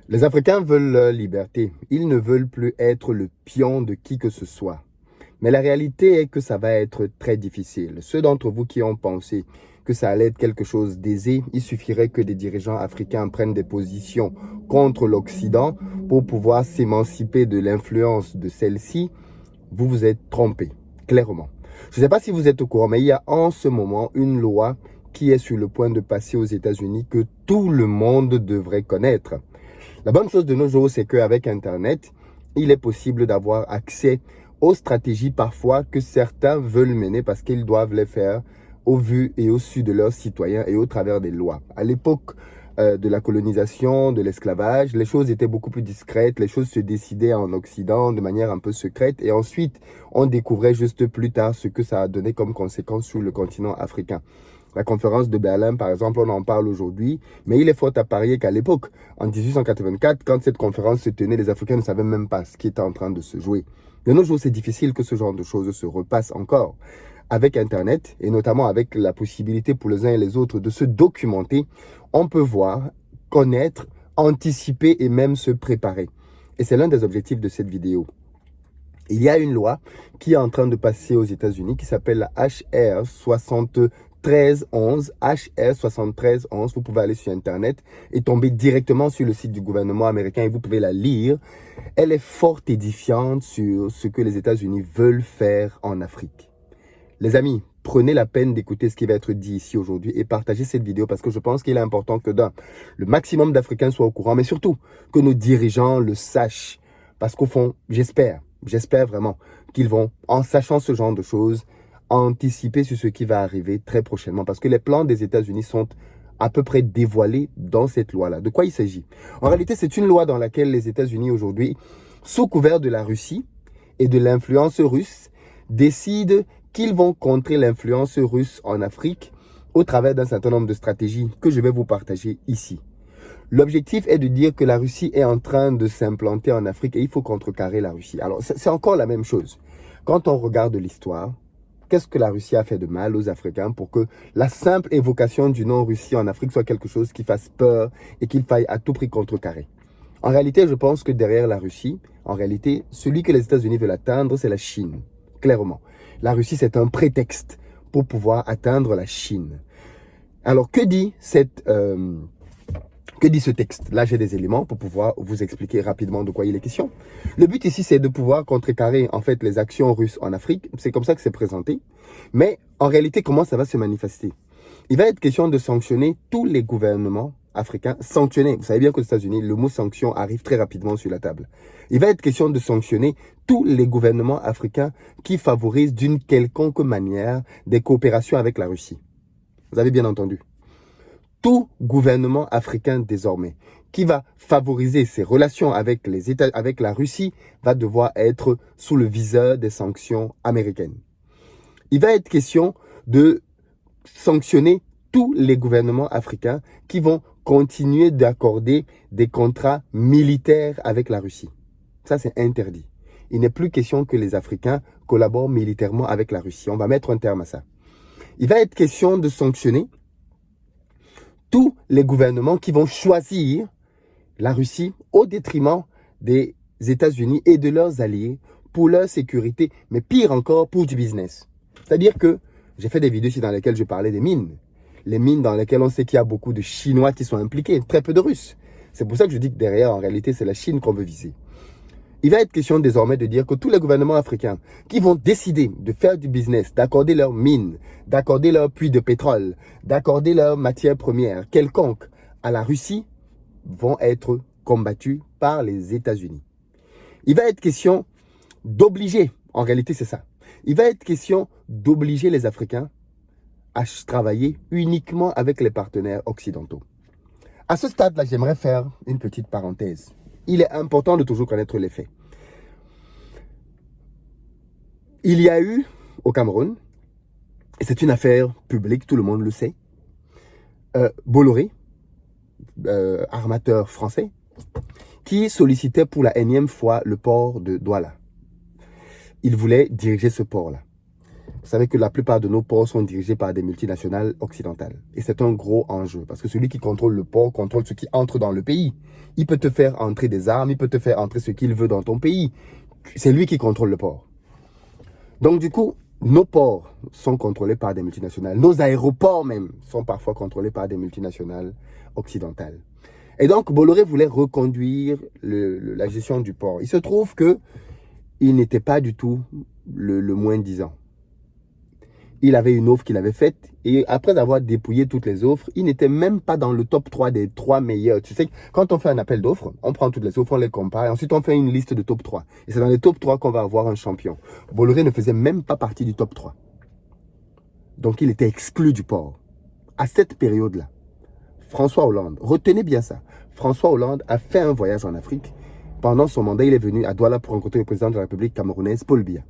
Les Africains veulent leur liberté. Ils ne veulent plus être le pion de qui que ce soit. Mais la réalité est que ça va être très difficile. Ceux d'entre vous qui ont pensé que ça allait être quelque chose d'aisé, il suffirait que des dirigeants africains prennent des positions contre l'Occident pour pouvoir s'émanciper de l'influence de celle-ci. Vous vous êtes trompés, clairement. Je ne sais pas si vous êtes au courant, mais il y a en ce moment une loi qui est sur le point de passer aux États-Unis que tout le monde devrait connaître. La bonne chose de nos jours, c'est qu'avec Internet, il est possible d'avoir accès aux stratégies parfois que certains veulent mener parce qu'ils doivent les faire au vu et au su de leurs citoyens et au travers des lois. À l'époque de la colonisation, de l'esclavage, les choses étaient beaucoup plus discrètes, les choses se décidaient en Occident de manière un peu secrète et ensuite on découvrait juste plus tard ce que ça a donné comme conséquence sur le continent africain. La conférence de Berlin, par exemple, on en parle aujourd'hui, mais il est fort à parier qu'à l'époque, en 1884, quand cette conférence se tenait, les Africains ne savaient même pas ce qui était en train de se jouer. De nos jours, c'est difficile que ce genre de choses se repasse encore. Avec Internet, et notamment avec la possibilité pour les uns et les autres de se documenter, on peut voir, connaître, anticiper et même se préparer. Et c'est l'un des objectifs de cette vidéo. Il y a une loi qui est en train de passer aux États-Unis qui s'appelle la HR 7311, HR 7311. Vous pouvez aller sur Internet et tomber directement sur le site du gouvernement américain et vous pouvez la lire. Elle est fort édifiante sur ce que les États-Unis veulent faire en Afrique. Les amis, prenez la peine d'écouter ce qui va être dit ici aujourd'hui et partagez cette vidéo parce que je pense qu'il est important que le maximum d'Africains soient au courant, mais surtout que nos dirigeants le sachent. Parce qu'au fond, j'espère vraiment qu'ils vont, en sachant ce genre de choses, anticiper sur ce qui va arriver très prochainement. Parce que les plans des États-Unis sont à peu près dévoilés dans cette loi-là. De quoi il s'agit? En réalité, c'est une loi dans laquelle les États-Unis aujourd'hui, sous couvert de la Russie et de l'influence russe, décident qu'ils vont contrer l'influence russe en Afrique au travers d'un certain nombre de stratégies que je vais vous partager ici. L'objectif est de dire que la Russie est en train de s'implanter en Afrique et il faut contrecarrer la Russie. Alors, c'est encore la même chose. Quand on regarde l'histoire, qu'est-ce que la Russie a fait de mal aux Africains pour que la simple évocation du nom Russie en Afrique soit quelque chose qui fasse peur et qu'il faille à tout prix contrecarrer? En réalité, je pense que derrière la Russie, en réalité, celui que les États-Unis veulent atteindre, c'est la Chine. Clairement. La Russie, c'est un prétexte pour pouvoir atteindre la Chine. Alors, que dit ce texte? Là, j'ai des éléments pour pouvoir vous expliquer rapidement de quoi il est question. Le but ici, c'est de pouvoir contrecarrer en fait les actions russes en Afrique. C'est comme ça que c'est présenté. Mais en réalité, comment ça va se manifester? Il va être question de sanctionner tous les gouvernements africains. Sanctionner, vous savez bien qu'aux États-Unis, le mot sanction arrive très rapidement sur la table. Il va être question de sanctionner tous les gouvernements africains qui favorisent d'une quelconque manière des coopérations avec la Russie. Vous avez bien entendu. Tout gouvernement africain désormais qui va favoriser ses relations avec avec la Russie va devoir être sous le viseur des sanctions américaines. Il va être question de sanctionner tous les gouvernements africains qui vont continuer d'accorder des contrats militaires avec la Russie. Ça, c'est interdit. Il n'est plus question que les Africains collaborent militairement avec la Russie. On va mettre un terme à ça. Il va être question de sanctionner tous les gouvernements qui vont choisir la Russie au détriment des États-Unis et de leurs alliés pour leur sécurité, mais pire encore, pour du business. C'est-à-dire que j'ai fait des vidéos ici dans lesquelles je parlais des mines. Les mines dans lesquelles on sait qu'il y a beaucoup de Chinois qui sont impliqués, très peu de Russes. C'est pour ça que je dis que derrière, en réalité, c'est la Chine qu'on veut viser. Il va être question désormais de dire que tous les gouvernements africains qui vont décider de faire du business, d'accorder leurs mines, d'accorder leurs puits de pétrole, d'accorder leurs matières premières quelconques à la Russie, vont être combattus par les États-Unis. Il va être question d'obliger, en réalité c'est ça, il va être question d'obliger les Africains à travailler uniquement avec les partenaires occidentaux. À ce stade-là, j'aimerais faire une petite parenthèse. Il est important de toujours connaître les faits. Il y a eu au Cameroun, et c'est une affaire publique, tout le monde le sait, Bolloré, armateur français, qui sollicitait pour la énième fois le port de Douala. Il voulait diriger ce port-là. Vous savez que la plupart de nos ports sont dirigés par des multinationales occidentales. Et c'est un gros enjeu parce que celui qui contrôle le port contrôle ce qui entre dans le pays. Il peut te faire entrer des armes, il peut te faire entrer ce qu'il veut dans ton pays. C'est lui qui contrôle le port. Donc du coup, nos ports sont contrôlés par des multinationales. Nos aéroports même sont parfois contrôlés par des multinationales occidentales. Et donc, Bolloré voulait reconduire la gestion du port. Il se trouve que il n'était pas du tout le moins-disant. Il avait une offre qu'il avait faite et après avoir dépouillé toutes les offres, il n'était même pas dans le top 3 des 3 meilleurs. Tu sais, quand on fait un appel d'offres, on prend toutes les offres, on les compare et ensuite on fait une liste de top 3. Et c'est dans les top 3 qu'on va avoir un champion. Bolloré ne faisait même pas partie du top 3. Donc il était exclu du port. À cette période-là, François Hollande, retenez bien ça, François Hollande a fait un voyage en Afrique. Pendant son mandat, il est venu à Douala pour rencontrer le président de la République camerounaise, Paul Biya.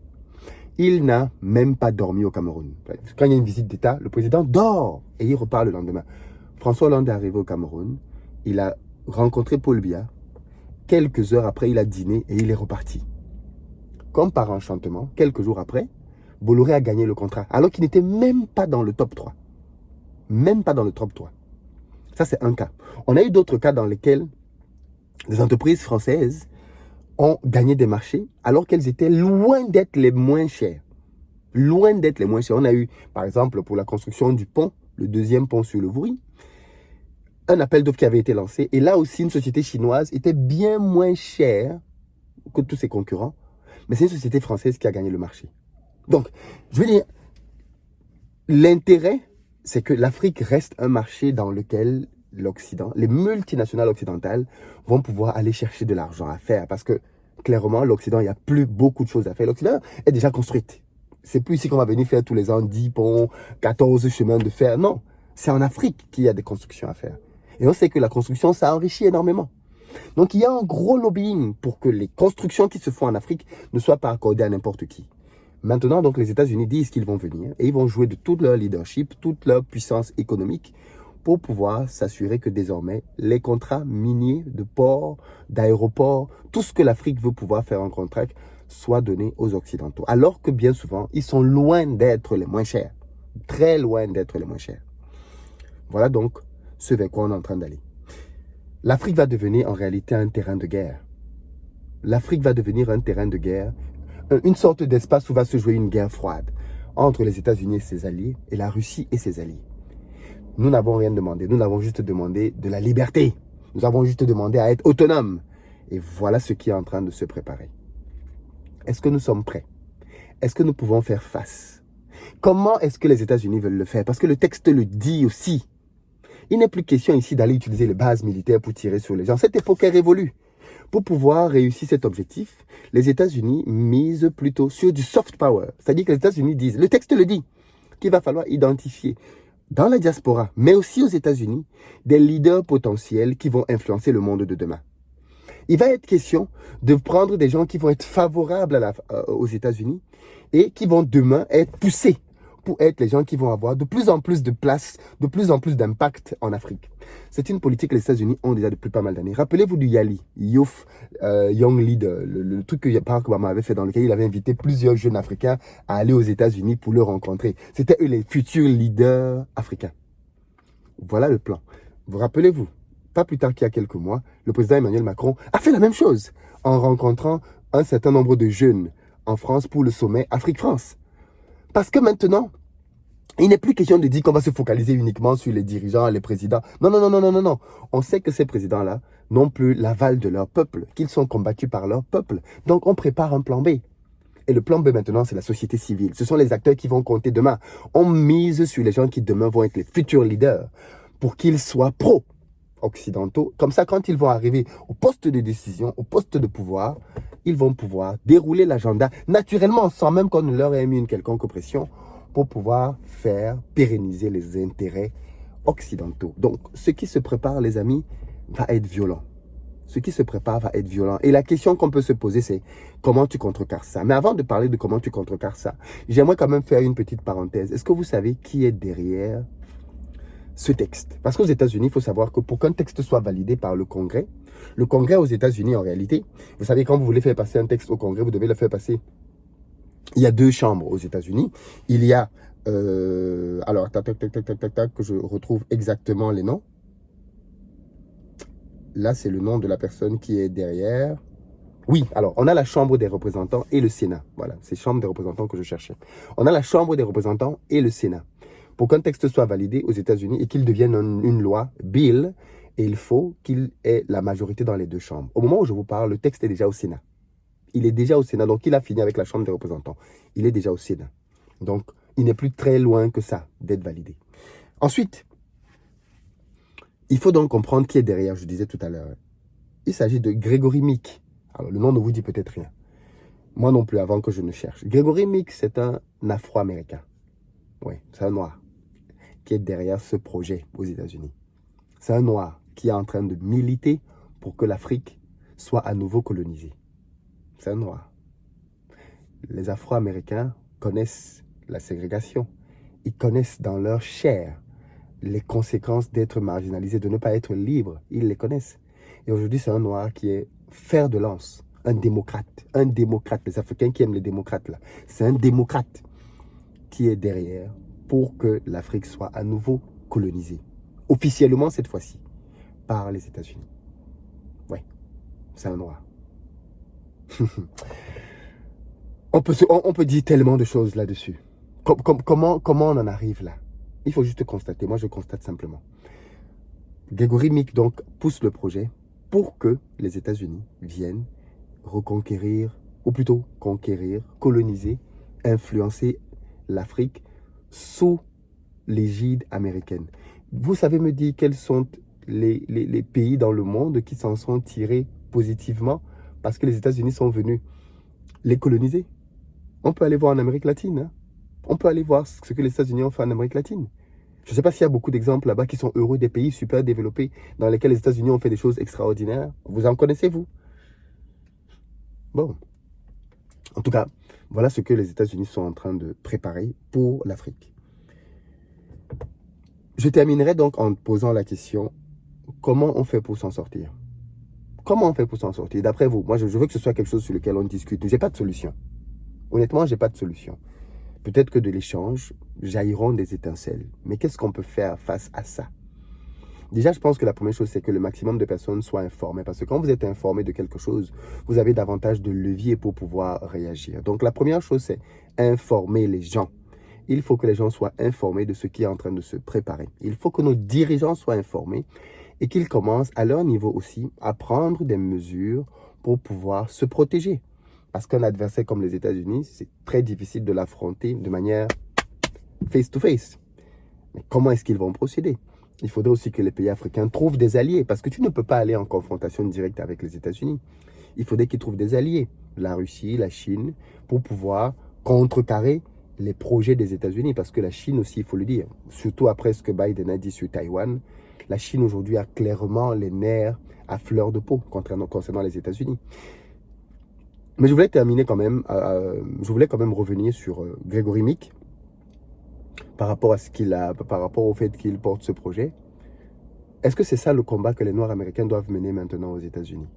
Il n'a même pas dormi au Cameroun. Quand il y a une visite d'État, le président dort et il repart le lendemain. François Hollande est arrivé au Cameroun, il a rencontré Paul Biya. Quelques heures après, il a dîné et il est reparti. Comme par enchantement, quelques jours après, Bolloré a gagné le contrat, alors qu'il n'était même pas dans le top 3. Même pas dans le top 3. Ça, c'est un cas. On a eu d'autres cas dans lesquels des entreprises françaises ont gagné des marchés alors qu'elles étaient loin d'être les moins chères. Loin d'être les moins chères. On a eu, par exemple, pour la construction du pont, le deuxième pont sur le Vouri, un appel d'offres qui avait été lancé. Et là aussi, une société chinoise était bien moins chère que tous ses concurrents. Mais c'est une société française qui a gagné le marché. Donc, je veux dire, l'intérêt, c'est que l'Afrique reste un marché dans lequel l'Occident, les multinationales occidentales vont pouvoir aller chercher de l'argent à faire parce que clairement, l'Occident, il n'y a plus beaucoup de choses à faire. L'Occident est déjà construite. C'est plus ici qu'on va venir faire tous les ans 10 ponts, 14 chemins de fer. Non, c'est en Afrique qu'il y a des constructions à faire. Et on sait que la construction, ça enrichit énormément. Donc, il y a un gros lobbying pour que les constructions qui se font en Afrique ne soient pas accordées à n'importe qui. Maintenant, donc, les États-Unis disent qu'ils vont venir et ils vont jouer de tout leur leadership, toute leur puissance économique pour pouvoir s'assurer que désormais, les contrats miniers de ports, d'aéroports, tout ce que l'Afrique veut pouvoir faire en contrat, soient donnés aux Occidentaux. Alors que bien souvent, ils sont loin d'être les moins chers. Très loin d'être les moins chers. Voilà donc ce vers quoi on est en train d'aller. L'Afrique va devenir en réalité un terrain de guerre. L'Afrique va devenir un terrain de guerre, une sorte d'espace où va se jouer une guerre froide entre les États-Unis et ses alliés et la Russie et ses alliés. Nous n'avons rien demandé, nous n'avons juste demandé de la liberté. Nous avons juste demandé à être autonomes. Et voilà ce qui est en train de se préparer. Est-ce que nous sommes prêts? Est-ce que nous pouvons faire face? Comment est-ce que les États-Unis veulent le faire? Parce que le texte le dit aussi. Il n'est plus question ici d'aller utiliser les bases militaires pour tirer sur les gens. Cette époque est révolue. Pour pouvoir réussir cet objectif, les États-Unis misent plutôt sur du soft power. C'est-à-dire que les États-Unis disent, le texte le dit, qu'il va falloir identifier dans la diaspora, mais aussi aux États-Unis, des leaders potentiels qui vont influencer le monde de demain. Il va être question de prendre des gens qui vont être favorables aux États-Unis et qui vont demain être poussés pour être les gens qui vont avoir de plus en plus de place, de plus en plus d'impact en Afrique. C'est une politique que les États-Unis ont déjà depuis pas mal d'années. Rappelez-vous du YALI, Youth Young Leader, le truc que Barack Obama avait fait dans lequel il avait invité plusieurs jeunes Africains à aller aux États-Unis pour le rencontrer. C'était eux les futurs leaders africains. Voilà le plan. Vous rappelez-vous, pas plus tard qu'il y a quelques mois, le président Emmanuel Macron a fait la même chose en rencontrant un certain nombre de jeunes en France pour le sommet Afrique-France. Parce que maintenant, il n'est plus question de dire qu'on va se focaliser uniquement sur les dirigeants, les présidents. Non, non, non, non, non, non, non. On sait que ces présidents-là n'ont plus l'aval de leur peuple, qu'ils sont combattus par leur peuple. Donc, on prépare un plan B. Et le plan B maintenant, c'est la société civile. Ce sont les acteurs qui vont compter demain. On mise sur les gens qui demain vont être les futurs leaders pour qu'ils soient pro-occidentaux. Comme ça, quand ils vont arriver au poste de décision, au poste de pouvoir, ils vont pouvoir dérouler l'agenda naturellement, sans même qu'on ne leur ait mis une quelconque pression, pour pouvoir faire pérenniser les intérêts occidentaux. Donc, ce qui se prépare, les amis, va être violent. Ce qui se prépare va être violent. Et la question qu'on peut se poser, c'est comment tu contrecarres ça? Mais avant de parler de comment tu contrecarres ça, j'aimerais quand même faire une petite parenthèse. Est-ce que vous savez qui est derrière ce texte? Parce qu'aux États-Unis, il faut savoir que pour qu'un texte soit validé par le Congrès aux États-Unis, en réalité, vous savez, quand vous voulez faire passer un texte au Congrès, vous devez le faire passer Il y a 2 chambres aux États-Unis. Il y a, alors, que je retrouve exactement les noms. Là, c'est le nom de la personne qui est derrière. Oui, alors, on a la Chambre des représentants et le Sénat. Voilà, c'est Chambre des représentants que je cherchais. On a la Chambre des représentants et le Sénat. Pour qu'un texte soit validé aux États-Unis et qu'il devienne une loi, bill, et il faut qu'il ait la majorité dans les 2 chambres. Au moment où je vous parle, le texte est déjà au Sénat. Il est déjà au Sénat, donc il a fini avec la Chambre des représentants. Il est déjà au Sénat. Donc, il n'est plus très loin que ça d'être validé. Ensuite, il faut donc comprendre qui est derrière, je disais tout à l'heure. Il s'agit de Gregory Meek. Alors, le nom ne vous dit peut-être rien. Moi non plus, avant que je ne cherche. Gregory Meek, c'est un Afro-Américain. Oui, c'est un Noir qui est derrière ce projet aux États-Unis. C'est un Noir qui est en train de militer pour que l'Afrique soit à nouveau colonisée. C'est un Noir. Les Afro-Américains connaissent la ségrégation. Ils connaissent dans leur chair les conséquences d'être marginalisés, de ne pas être libres. Ils les connaissent. Et aujourd'hui, c'est un Noir qui est fer de lance, un démocrate. Un démocrate. Les Africains qui aiment les démocrates, là. C'est un démocrate qui est derrière pour que l'Afrique soit à nouveau colonisée. Officiellement, cette fois-ci, par les États-Unis. Oui, c'est un Noir. On peut dire tellement de choses là-dessus. Comment on en arrive là? Il faut juste constater. Moi, je constate simplement. Gregory Meek, donc, pousse le projet pour que les États-Unis viennent reconquérir, ou plutôt conquérir, coloniser, influencer l'Afrique sous l'égide américaine. Vous savez me dire quels sont les pays dans le monde qui s'en sont tirés positivement parce que les États-Unis sont venus les coloniser? On peut aller voir en Amérique latine. Hein? On peut aller voir ce que les États-Unis ont fait en Amérique latine. Je ne sais pas s'il y a beaucoup d'exemples là-bas qui sont heureux, des pays super développés dans lesquels les États-Unis ont fait des choses extraordinaires. Vous en connaissez, vous? Bon. En tout cas, voilà ce que les États-Unis sont en train de préparer pour l'Afrique. Je terminerai donc en posant la question, comment on fait pour s'en sortir? Comment on fait pour s'en sortir? D'après vous, moi je veux que ce soit quelque chose sur lequel on discute. Je n'ai pas de solution. Honnêtement, je n'ai pas de solution. Peut-être que de l'échange jailliront des étincelles. Mais qu'est-ce qu'on peut faire face à ça? Déjà, je pense que la première chose, c'est que le maximum de personnes soient informées. Parce que quand vous êtes informé de quelque chose, vous avez davantage de leviers pour pouvoir réagir. Donc, la première chose, c'est informer les gens. Il faut que les gens soient informés de ce qui est en train de se préparer. Il faut que nos dirigeants soient informés et qu'ils commencent à leur niveau aussi à prendre des mesures pour pouvoir se protéger. Parce qu'un adversaire comme les États-Unis, c'est très difficile de l'affronter de manière face-to-face. Mais comment est-ce qu'ils vont procéder? Il faudrait aussi que les pays africains trouvent des alliés, parce que tu ne peux pas aller en confrontation directe avec les États-Unis. Il faudrait qu'ils trouvent des alliés, la Russie, la Chine, pour pouvoir contrecarrer les projets des États-Unis, parce que la Chine aussi, il faut le dire, surtout après ce que Biden a dit sur Taïwan, la Chine aujourd'hui a clairement les nerfs à fleur de peau concernant les États-Unis. Mais je voulais terminer quand même, je voulais quand même revenir sur Gregory Meek, par rapport au fait qu'il porte ce projet. Est-ce que c'est ça le combat que les Noirs américains doivent mener maintenant aux États-Unis?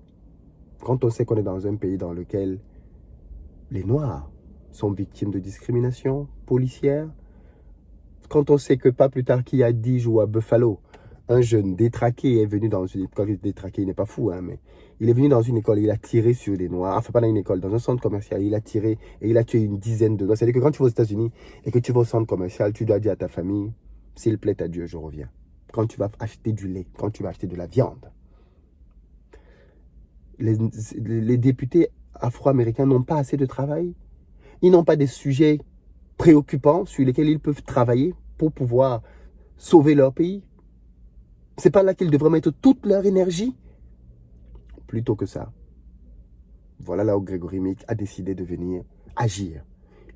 Quand on sait qu'on est dans un pays dans lequel les Noirs sont victimes de discrimination policière, quand on sait que pas plus tard qu'il y a 10 jours à Buffalo, un jeune détraqué est venu dans une école, détraqué, il n'est pas fou, hein, mais il est venu dans une école, il a tiré sur des Noirs, enfin pas dans une école, dans un centre commercial, il a tiré et il a tué une dizaine de Noirs. C'est-à-dire que quand tu vas aux États-Unis et que tu vas au centre commercial, tu dois dire à ta famille, s'il plaît à Dieu, je reviens. Quand tu vas acheter du lait, quand tu vas acheter de la viande. Les députés afro-américains n'ont pas assez de travail. Ils n'ont pas des sujets préoccupants sur lesquels ils peuvent travailler pour pouvoir sauver leur pays. C'est pas là qu'ils devraient mettre toute leur énergie. Plutôt que ça, voilà là où Gregory Meek a décidé de venir agir.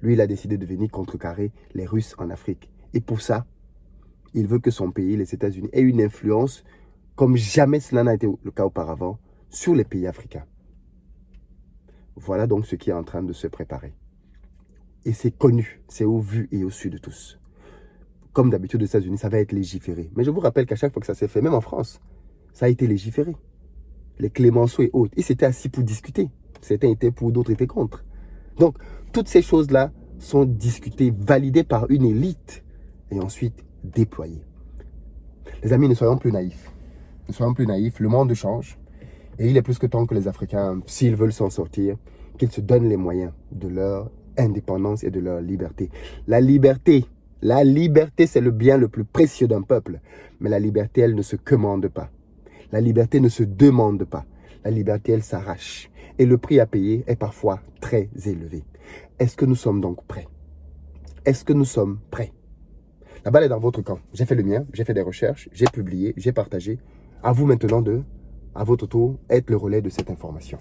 Lui, il a décidé de venir contrecarrer les Russes en Afrique. Et pour ça, il veut que son pays, les États-Unis, ait une influence comme jamais cela n'a été le cas auparavant sur les pays africains. Voilà donc ce qui est en train de se préparer. Et c'est connu, c'est au vu et au su de tous. Comme d'habitude aux États-Unis, ça va être légiféré. Mais je vous rappelle qu'à chaque fois que ça s'est fait, même en France, ça a été légiféré. Les Clémenceau et autres, ils s'étaient assis pour discuter. Certains étaient pour, d'autres étaient contre. Donc, toutes ces choses-là sont discutées, validées par une élite et ensuite déployées. Les amis, ne soyons plus naïfs. Ne soyons plus naïfs, le monde change. Et il est plus que temps que les Africains, s'ils veulent s'en sortir, qu'ils se donnent les moyens de leur indépendance et de leur liberté. La liberté, c'est le bien le plus précieux d'un peuple. Mais la liberté, elle ne se commande pas. La liberté ne se demande pas. La liberté, elle s'arrache. Et le prix à payer est parfois très élevé. Est-ce que nous sommes donc prêts? Est-ce que nous sommes prêts? La balle est dans votre camp. J'ai fait le mien, j'ai fait des recherches, j'ai publié, j'ai partagé. À vous maintenant de, à votre tour, être le relais de cette information.